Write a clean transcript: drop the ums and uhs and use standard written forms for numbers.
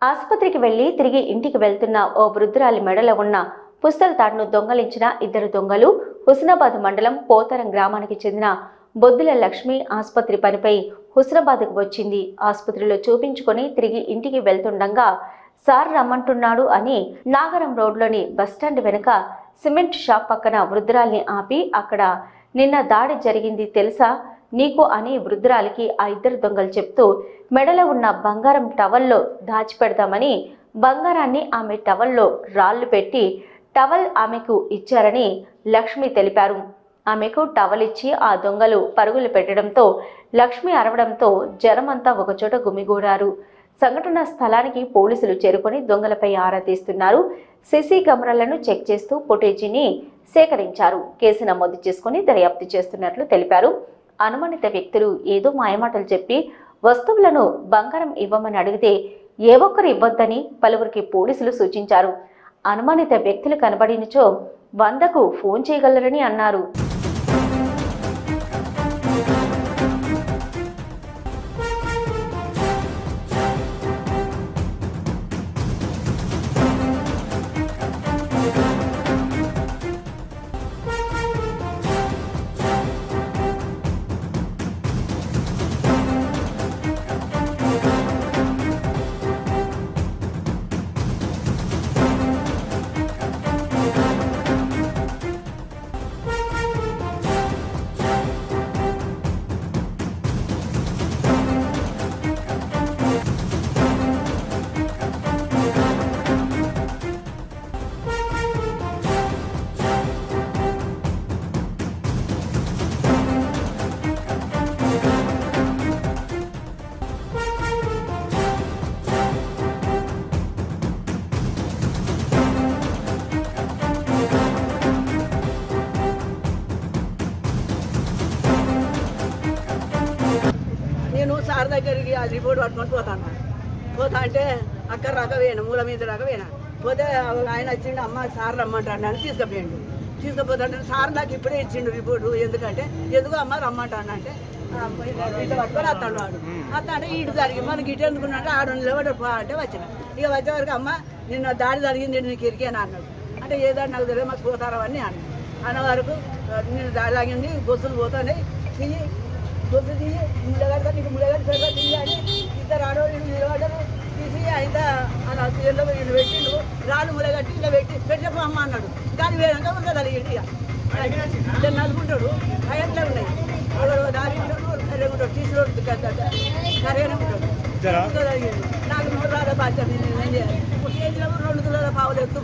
ఆసుపత్రికి వెళ్లి తిరిగి ఇంటికి వెళ్తున్న ఓ వృద్ధురాలి మెడలో ఉన్న పుస్తల తాడును దొంగలించిన ఇద్దరు దొంగలు హుస్నాబాద్ మండలం పోతరం గ్రామానికి చెందిన బొద్దుల లక్ష్మి ఆసుపత్రి పనిపై హుస్నాబాద్కు వచ్చింది. ఆసుపత్రిలో చూపించుకొని తిరిగి ఇంటికి వెళ్తుండగా సార్ రమ్మంటున్నాడు అని నాగరం రోడ్లోని బస్టాండ్ వెనుక సిమెంట్ షాప్ పక్కన వృద్ధురాల్ని ఆపి అక్కడ నిన్న దాడి జరిగింది తెలుసా నీకు అని వృద్ధురాలికి ఆ ఇద్దరు దొంగలు చెప్తూ మెడలో ఉన్న బంగారం టవల్లో దాచిపెడతామని బంగారాన్ని ఆమె టవల్లో రాళ్లు పెట్టి టవల్ ఆమెకు ఇచ్చారని లక్ష్మి తెలిపారు. ఆమెకు టవల్ ఇచ్చి ఆ దొంగలు పరుగులు పెట్టడంతో లక్ష్మి అరవడంతో జనమంతా ఒకచోట గుమిగూడారు. సంఘటన స్థలానికి పోలీసులు చేరుకొని దొంగలపై ఆరా తీస్తున్నారు. సీసీ కెమెరాలను చెక్ చేస్తూ ఫుటేజీని సేకరించారు. కేసు నమోదు చేసుకుని దర్యాప్తు చేస్తున్నట్లు తెలిపారు. అనుమానిత వ్యక్తులు ఏదో మాయమాటలు చెప్పి వస్తువులను బంగారం ఇవ్వమని అడిగితే ఏ ఒక్కరు ఇవ్వొద్దని పలువురికి పోలీసులు సూచించారు. అనుమానిత వ్యక్తులు కనబడినచో 100కు ఫోన్ చేయగలరని అన్నారు. నేను సార్ దగ్గరికి ఆ రిపోర్ట్ పట్టుకొని పోతా అంటే అక్కడ రకవేనా మూల మీద రకవేనా పోతే ఆయన వచ్చిండు అమ్మ సార్ రమ్మంటాడు అని తీసుకుపోతాడు సార్ నాకు ఇప్పుడే ఇచ్చిండు రిపోర్టు ఎందుకు అమ్మ రమ్మంటాడు అంటే ఇట్లా పట్టుకొని వస్తాడు వాడు అంటే ఇటు జరిగి మనకి ఇటు ఎందుకున్నాడు ఆడు నిలబడి అంటే వచ్చిన ఇక వచ్చే వరకు అమ్మ నిన్న దాడి జరిగింది నీకు ఇరికేనా అన్నాడు అంటే ఏదాడు నాకు తెలియదు మాకు పోతారా అని అన్న వరకు నేను దాడి తాగింది బొస్సులు పోతాయి బొస్సు తీసి ముళ్ళగడతా నీకు ముళ్ళగడ్డ పెడతా తీయాలి ఇద్దరు ఆడవాళ్ళు నిలబడ్డారు తీసి అయితే అలా తీయలో పెట్టిండు రాళ్ళు ముళ్ళగట్టి ఇలా పెట్టేపో అమ్మ అన్నాడు కానీ వేరంగా ఉంటుంది అడిగింది ఇక నలుగుంటాడు భయంలో ఉన్నాయి ఒకడు దారి ఉంటాడు సరే ఉంటాడు తీసుకుని సరేనే ఉంటాడు నాకు 3 రాళ్ళ బాధ్యత నేను ఏం చేయాలి 1 కేజీలో 2 కిలోల పావులు ఎత్తు